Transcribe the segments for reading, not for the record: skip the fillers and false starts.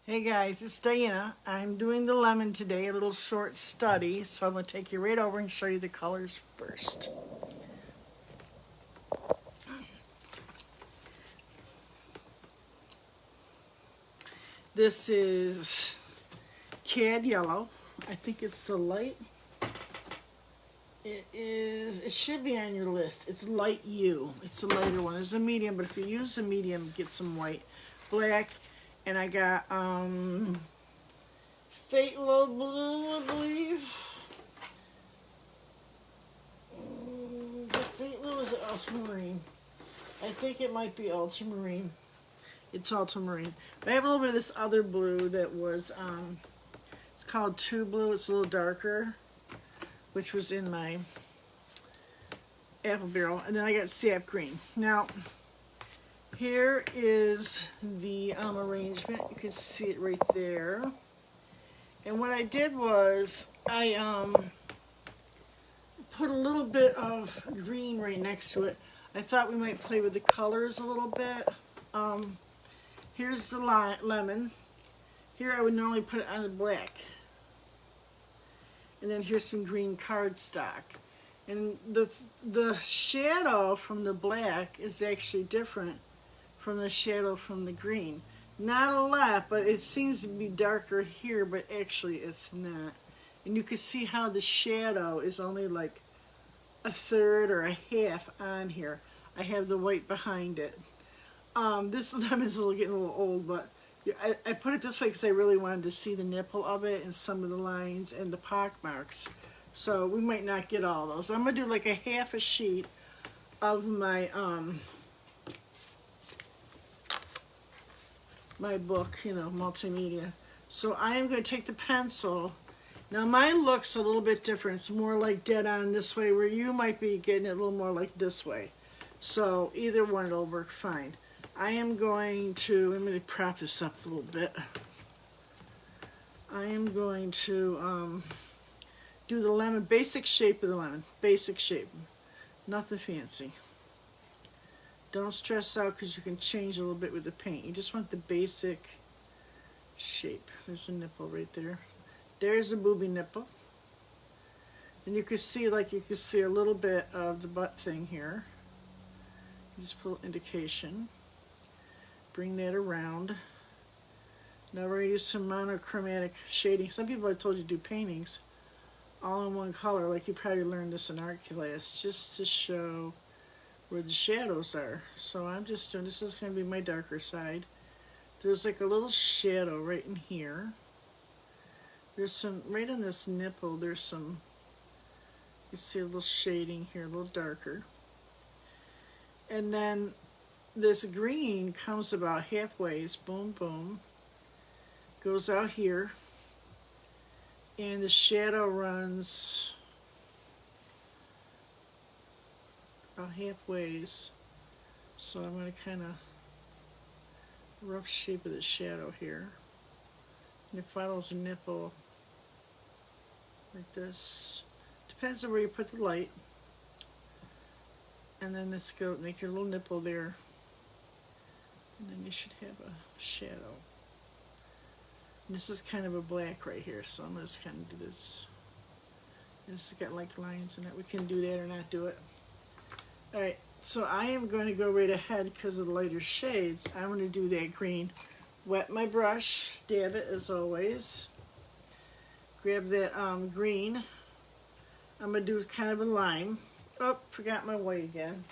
Hey guys, it's Diana. I'm doing the lemon today, a little short study. So I'm going to take you right over and show you the colors first. This is Cad Yellow. I think it's the light. It should be on your list. It's light U. It's the lighter one. There's a medium, but if you use the medium, get some white. Black, and I got Fate Low Blue, I believe. The Fate Low is ultramarine. I think it might be ultramarine. It's ultramarine. But I have a little bit of this other blue that was, it's called True Blue. It's a little darker, which was in my apple barrel. And then I got sap green. Now, here is the arrangement. You can see it right there. And what I did was I put a little bit of green right next to it. I thought we might play with the colors a little bit. Here's the lemon. Here I would normally put it on the black. And then here's some green cardstock. And the shadow from the black is actually different from the shadow from the green. Not a lot, but it seems to be darker here, but actually it's not. And you can see how the shadow is only like a third or a half on here. I have the white behind it. This lemon's getting a little old, but I put it this way because I really wanted to see the nipple of it and some of the lines and the pock marks. So we might not get all those. I'm going to do like a half a sheet of my my book, multimedia. So I am going to take the pencil. Now mine looks a little bit different. It's more like dead on this way, where you might be getting it a little more like this way. So either one will work fine. I am going to, let me prop this up a little bit. I am going to do the lemon, basic shape of the lemon, basic shape, nothing fancy. Don't stress out because you can change a little bit with the paint. You just want the basic shape. There's a nipple right there. There's a booby nipple. And you can see, you can see a little bit of the butt thing here. Just put indication. Bring that around. Now we're going to use some monochromatic shading. Some people have told you to do paintings all in one color, like you probably learned this in art class, just to show where the shadows are. So I'm just doing, this is going to be my darker side. There's like a little shadow right in here. There's some, right on this nipple, there's some, you see a little shading here, a little darker. And then this green comes about halfway, boom, boom, goes out here, and the shadow runs about halfway. So I'm going to kind of rough shape of the shadow here. And it follows a nipple like this. Depends on where you put the light. And then let's go make your little nipple there. And then you should have a shadow. And this is kind of a black right here, so I'm just kind of do this. This has got like lines in it. We can do that or not do it. Alright, so I am going to go right ahead because of the lighter shades. I'm going to do that green. Wet my brush, dab it as always. Grab that green. I'm going to do kind of a lime. Oh, forgot my white again.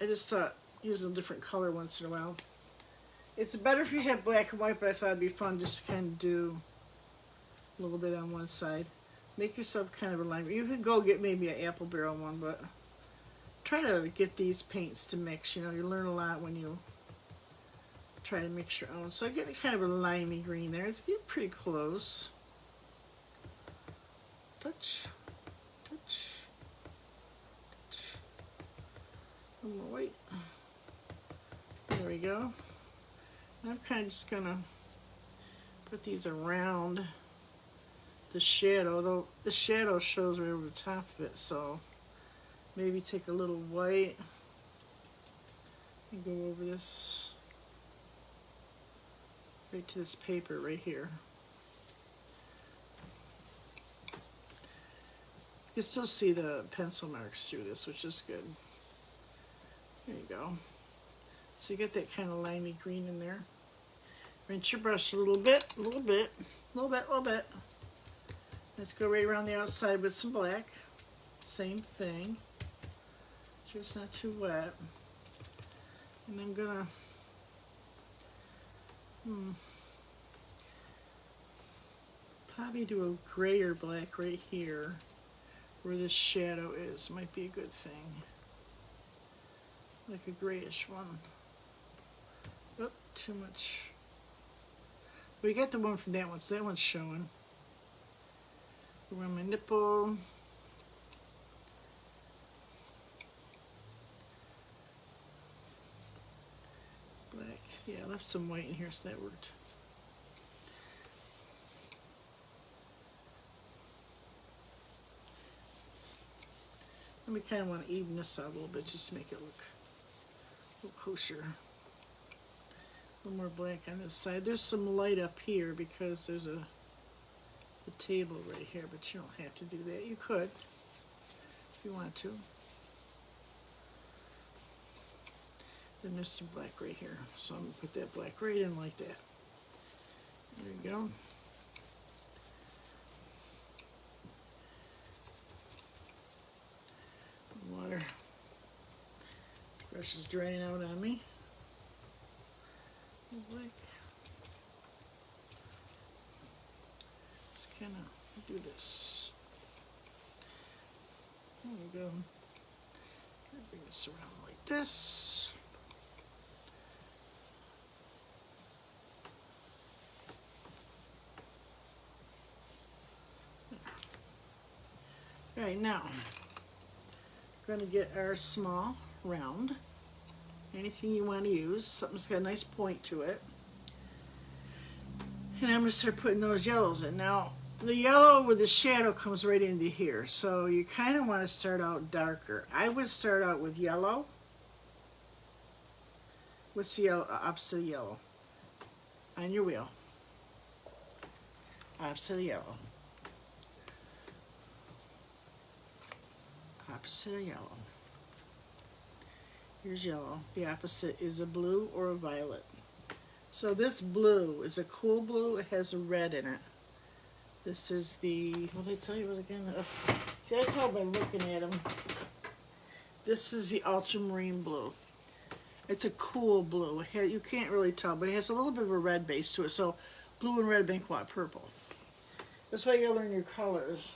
I just thought using a different color once in a while. It's better if you have black and white, but I thought it'd be fun just to kind of do a little bit on one side. Make yourself kind of a line. You could go get maybe an apple barrel one, but try to get these paints to mix. You learn a lot when you try to mix your own. So I get kind of a limey green there. It's getting pretty close. Touch, touch, touch. One more white. There we go. I'm kind of just gonna put these around the shadow, though the shadow shows right over the top of it, so maybe take a little white and go over this right to this paper right here. You can still see the pencil marks through this, which is good. There you go. So you get that kind of limey green in there. Rinse your brush a little bit, a little bit, a little bit, a little bit. Let's go right around the outside with some black. Same thing. Just not too wet. And I'm gonna probably do a gray or black right here where this shadow is. Might be a good thing. Like a grayish one. Oh, too much. We got the one from that one, so that one's showing. Around my nipple. Black. Yeah, I left some white in here, so that worked. And we kind of want to even this out a little bit just to make it look a little kosher. A little more black on this side. There's some light up here because there's a table right here, but you don't have to do that. You could if you want to. Then there's some black right here. So I'm going to put that black right in like that. There you go. Water. Brush is drying out on me. Black. Just kind of do this. There we go. Bring this around like this. All right, now we're going to get our small round. Anything you want to use, something's got a nice point to it. And I'm going to start putting those yellows in. Now, the yellow with the shadow comes right into here, so you kind of want to start out darker. I would start out with yellow. What's the yellow, opposite of yellow? On your wheel. Opposite of yellow. Opposite of yellow. Here's yellow. The opposite is a blue or a violet. So this blue is a cool blue. It has a red in it. This is the, what did I tell you was again? See, I tell by looking at them. This is the ultramarine blue. It's a cool blue. You can't really tell, but it has a little bit of a red base to it. So blue and red make what? Purple. That's why you gotta learn your colors.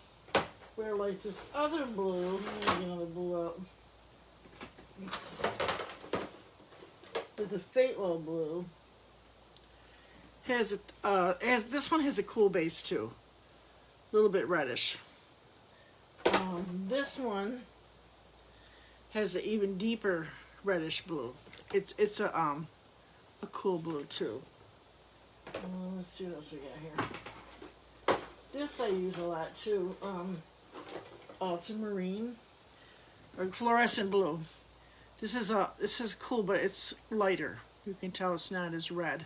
Where like this other blue, let me get another blue out. There's a phthalo blue. This one has a cool base too. A little bit reddish. This one has an even deeper reddish blue. It's a cool blue too. Let's see what else we got here. This I use a lot too. Ultramarine or fluorescent blue. This is cool, but it's lighter. You can tell it's not as red.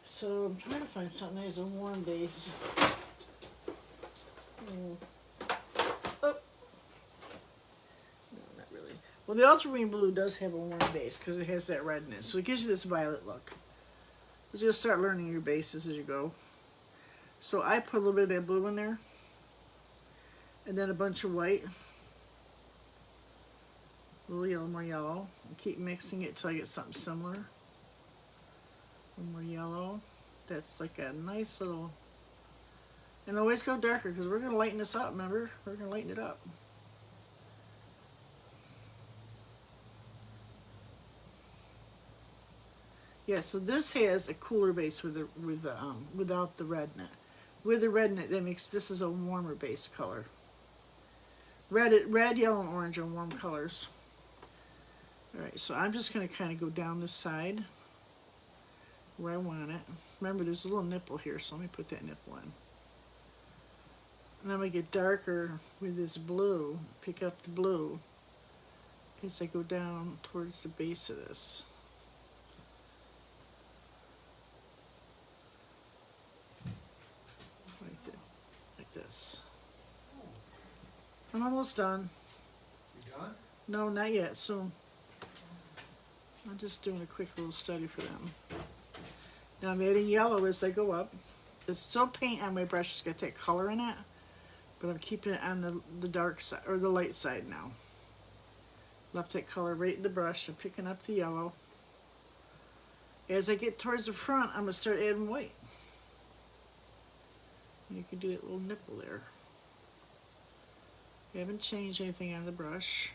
So I'm trying to find something that has a warm base. Oh. No, not really. Well, the ultramarine blue does have a warm base because it has that red in it. So it gives you this violet look. You're going to start learning your bases as you go. So I put a little bit of that blue in there. And then a bunch of white. A little yellow, more yellow. And keep mixing it till I get something similar. One more yellow. That's like a nice little... And always go darker because we're going to lighten this up, remember? We're going to lighten it up. Yeah, so this has a cooler base without the red in it. With the red in it, that makes this is a warmer base color. Red, yellow, and orange are warm colors. Alright, so I'm just going to kind of go down this side where I want it. Remember, there's a little nipple here, so let me put that nipple in. And I'm going to get darker with this blue, pick up the blue, as I go down towards the base of this. Like this. I'm almost done. You done? No, not yet, soon. I'm just doing a quick little study for them. Now I'm adding yellow as I go up. There's still paint on my brush, it's got that color in it, but I'm keeping it on the dark side, or the light side now. Left that color right in the brush, I'm picking up the yellow. As I get towards the front, I'm gonna start adding white. You can do that little nipple there. I haven't changed anything on the brush.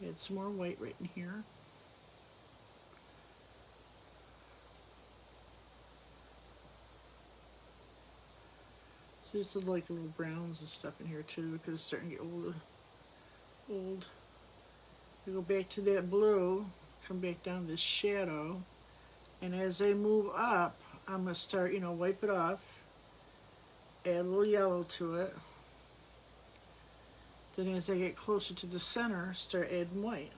Add some more white right in here. So there's like little browns and stuff in here too, because it's starting to get old. We go back to that blue, come back down to this shadow, and as I move up, I'm gonna start, wipe it off, add a little yellow to it. Then as I get closer to the center, start adding white.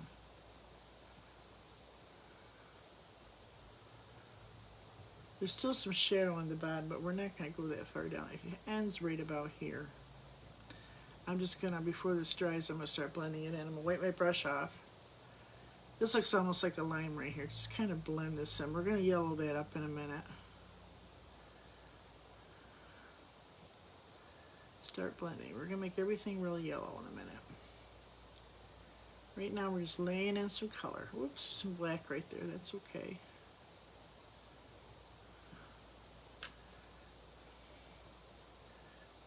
There's still some shadow on the bottom, but we're not going to go that far down. It ends right about here. I'm just going to, before this dries, I'm going to start blending it in. I'm going to wipe my brush off. This looks almost like a lime right here. Just kind of blend this in. We're going to yellow that up in a minute. Start blending. We're going to make everything really yellow in a minute. Right now we're just laying in some color. Whoops, some black right there. That's okay.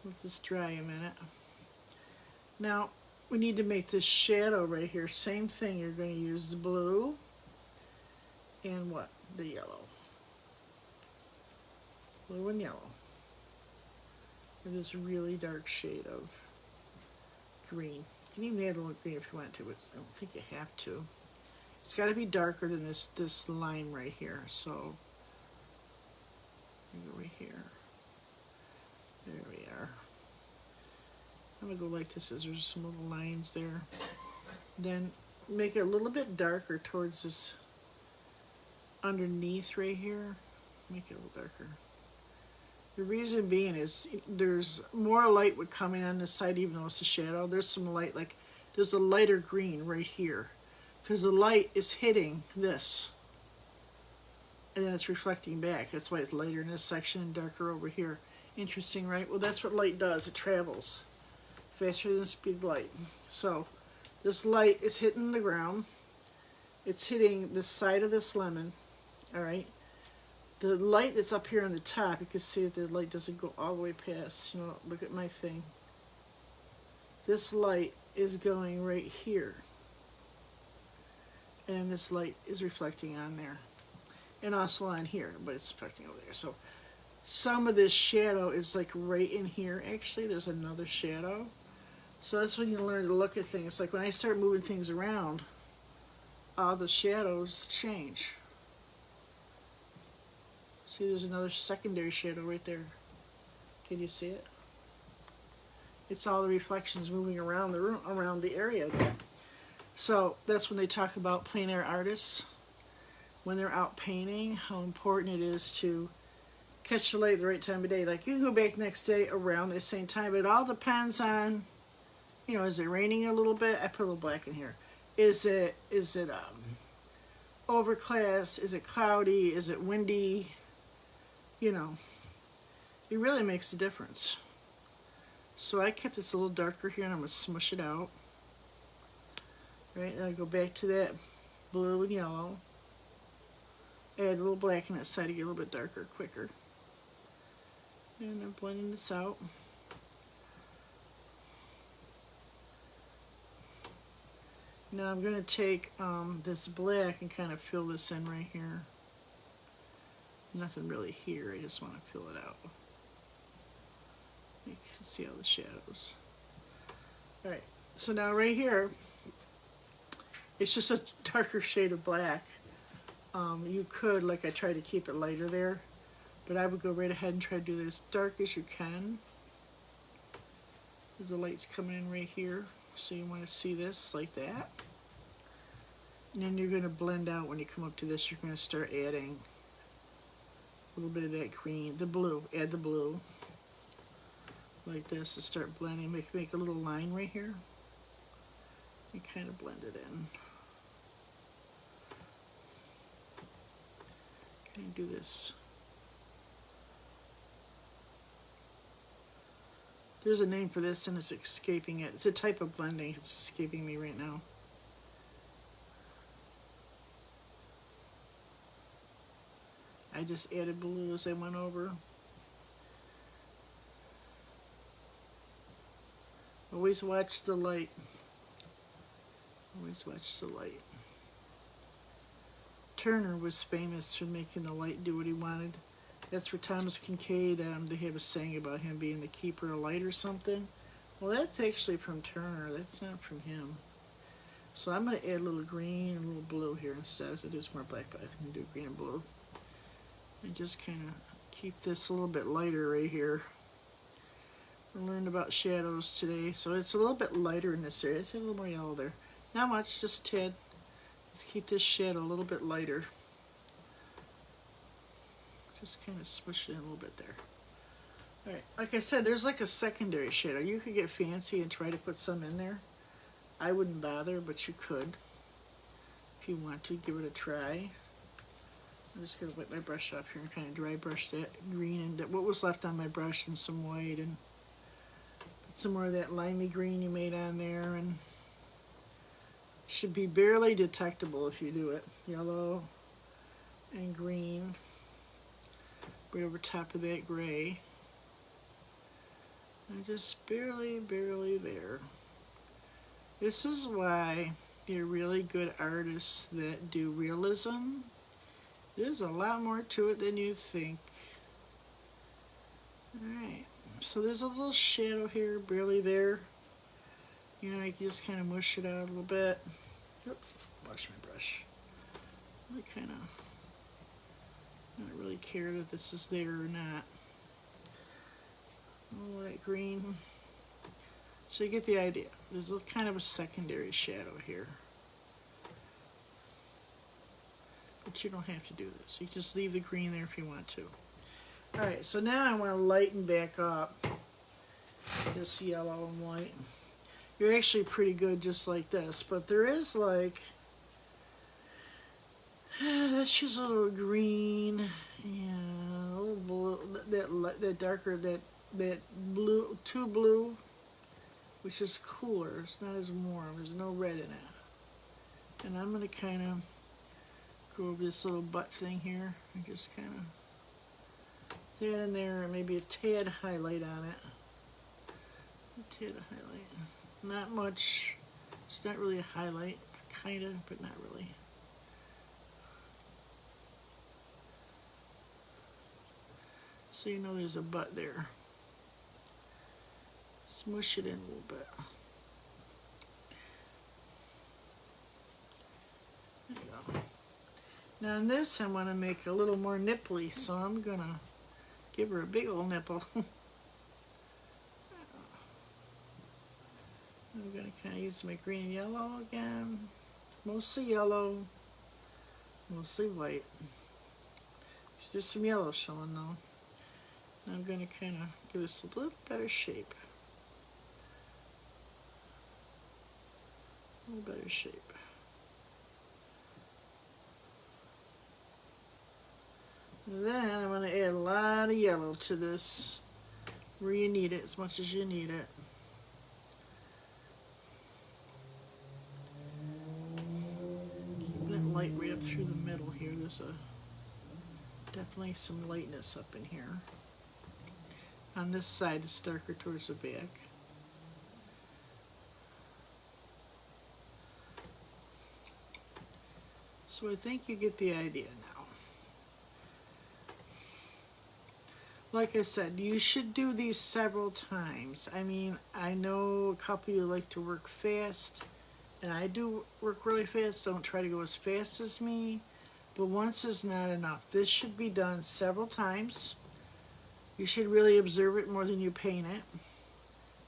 Let this dry a minute. Now we need to make this shadow right here. Same thing. You're going to use the blue and what? The yellow. Blue and yellow. And this really dark shade of green. You can even add a little green if you want to, but I don't think you have to. It's got to be darker than this line right here. So, go right here. There we are. I'm going to go like this as there's some little lines there. Then make it a little bit darker towards this underneath right here. Make it a little darker. The reason being is there's more light would come in on this side even though it's a shadow. There's some light, like there's a lighter green right here because the light is hitting this and then it's reflecting back. That's why it's lighter in this section and darker over here. Interesting, right? Well, that's what light does. It travels faster than the speed of light. So this light is hitting the ground. It's hitting the side of this lemon, all right? The light that's up here on the top, you can see that the light doesn't go all the way past. Look at my thing. This light is going right here. And this light is reflecting on there. And also on here, but it's reflecting over there. So some of this shadow is like right in here. Actually, there's another shadow. So that's when you learn to look at things. Like when I start moving things around, all the shadows change. See, there's another secondary shadow right there. Can you see it? It's all the reflections moving around the room, around the area. So that's when they talk about plein air artists, when they're out painting, how important it is to catch the light at the right time of day. Like you can go back next day around the same time, but it all depends on, is it raining a little bit? I put a little black in here. Is it overcast? Is it cloudy? Is it windy? It really makes a difference. So I kept this a little darker here and I'm going to smush it out. Right, and I go back to that blue and yellow. Add a little black on that side to get a little bit darker, quicker. And I'm blending this out. Now I'm going to take this black and kind of fill this in right here. Nothing really here, I just want to fill it out. You can see all the shadows. Alright, so now right here, it's just a darker shade of black. You could, like I try to keep it lighter there, but I would go right ahead and try to do this dark as you can. There's the lights coming in right here. So you want to see this like that. And then you're going to blend out when you come up to this. You're going to start adding a little bit of that green, the blue. Add the blue like this to start blending. Make a little line right here. You kind of blend it in. Can you do this? There's a name for this and it's escaping it. It's a type of blending. It's escaping me right now. I just added blue as I went over. Always watch the light. Always watch the light. Turner was famous for making the light do what he wanted. That's for Thomas Kinkade. They have a saying about him being the keeper of light or something. Well, that's actually from Turner. That's not from him. So I'm going to add a little green and a little blue here instead. As I do some more black, but I think I'm going to do green and blue. And just kind of keep this a little bit lighter right here. We learned about shadows today, so it's a little bit lighter in this area. It's a little more yellow there. Not much, just a tad. Let's keep this shadow a little bit lighter. Just kind of smush it in a little bit there. Alright, like I said, there's like a secondary shadow. You could get fancy and try to put some in there. I wouldn't bother, but you could. If you want to, give it a try. I'm just going to wet my brush up here and kind of dry brush that green and that what was left on my brush and some white and put some more of that limey green you made on there, and it should be barely detectable if you do it. Yellow and green right over top of that gray. And just barely there. This is why you're really good artists that do realism. There's a lot more to it than you think. Alright, so there's a little shadow here, barely there. You know, you can just kind of mush it out a little bit. Oops, wash my brush. Really kind of not really care that this is there or not. A little light green. So you get the idea. There's a kind of a secondary shadow here. But you don't have to do this. You just leave the green there if you want to. Alright, so now I want to lighten back up this yellow and white. You're actually pretty good just like this, but there is like, let's use a little green and a little blue, that darker, that blue, too blue, which is cooler. It's not as warm. There's no red in it. And I'm going to kind of go over this little butt thing here and just kind of that in there and maybe a tad highlight on it. A tad of highlight. Not much. It's not really a highlight. Kind of, but not really. So you know there's a butt there. Smush it in a little bit. There you go. Now in this I want to make a little more nipply, so I'm going to give her a big old nipple. I'm going to kind of use my green and yellow again. Mostly yellow, mostly white. There's some yellow showing though. I'm going to kind of give this a little better shape. A little better shape. And then I'm going to add a lot of yellow to this where you need it, as much as you need it. Keeping it light right up through the middle here. There's definitely some lightness up in here. On this side it's darker towards the back. So I think you get the idea now. Like I said, you should do these several times. I mean, I know a couple of you like to work fast, and I do work really fast. Don't try to go as fast as me, but once is not enough. This should be done several times. You should really observe it more than you paint it.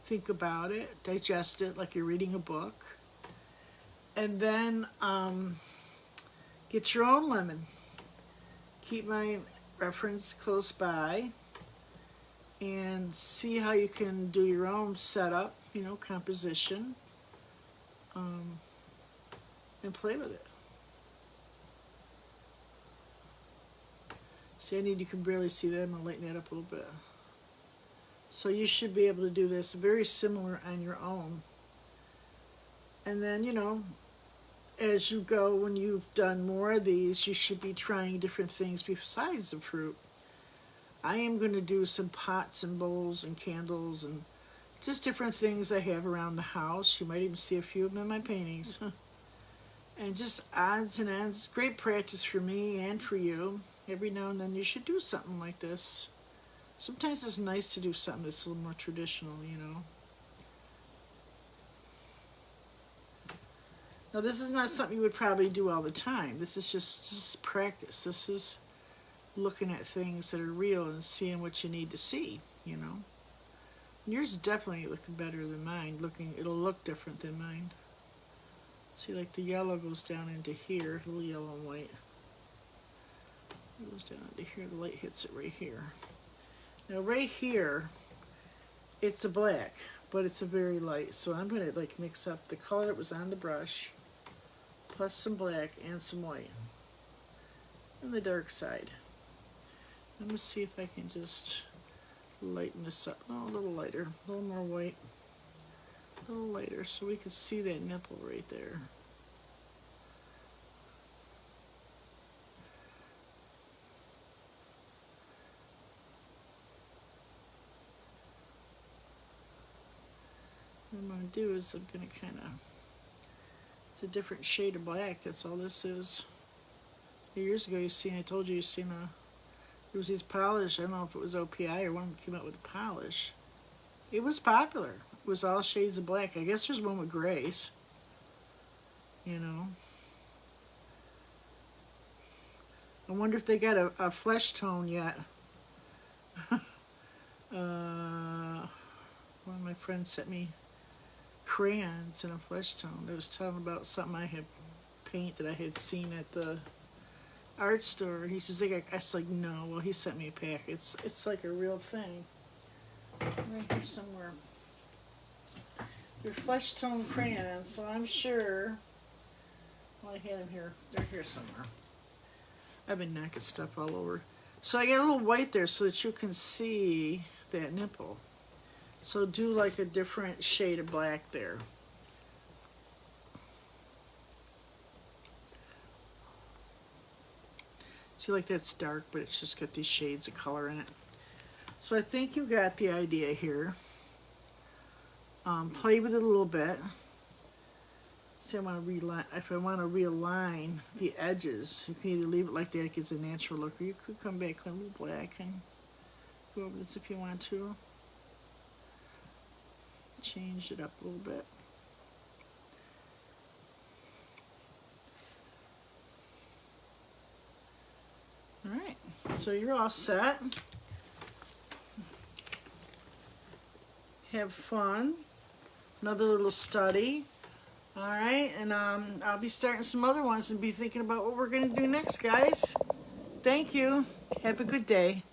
think about it, digest it like you're reading a book, and then get your own lemon. Keep my reference close by and see how you can do your own setup, you know, composition, and play with it. See, you can barely see that. I'm going to lighten that up a little bit. So you should be able to do this very similar on your own. And then, you know, as you go, when you've done more of these, you should be trying different things besides the fruit. I am going to do some pots and bowls and candles and just different things I have around the house. You might even see a few of them in my paintings. And just odds and ends. It's great practice for me and for you. Every now and then you should do something like this. Sometimes it's nice to do something that's a little more traditional, you know. Now this is not something you would probably do all the time. This is just practice. This is looking at things that are real and seeing what you need to see, you know. Yours is definitely looking better than mine. It'll look different than mine. See, like the yellow goes down into here, a little yellow and white. It goes down into here, the light hits it right here. Now right here, it's a black, but it's a very light. So I'm gonna like mix up the color that was on the brush, plus some black and some white. And the dark side. Let me see if I can just lighten this up. Oh, a little lighter, a little more white. A little lighter so we can see that nipple right there. What I'm going to do is I'm going to kind of, it's a different shade of black, that's all this is. Years ago I told you seen there was these polish, I don't know if it was OPI or one that came out with a polish. It was popular. It was all shades of black. I guess there's one with grays. You know. I wonder if they got a flesh tone yet. One of my friends sent me crayons in a flesh tone. They was telling about something I had paint that I had seen at the art store. He says, I was like, no. Well, he sent me a pack. It's like a real thing. Right here somewhere. They're flesh tone crayons, so I'm sure. Well, I had them here. They're here somewhere. I've been knocking stuff all over. So I got a little white there so that you can see that nipple. So do like a different shade of black there. See, like that's dark, but it's just got these shades of color in it. So I think you got the idea here. Play with it a little bit. See, if I want to realign the edges, you can either leave it like that, it gives a natural look, or you could come back with a little black and go over this if you want to. Change it up a little bit. All right, so you're all set. Have fun. Another little study. All right, and I'll be starting some other ones and be thinking about what we're going to do next, guys. Thank you. Have a good day.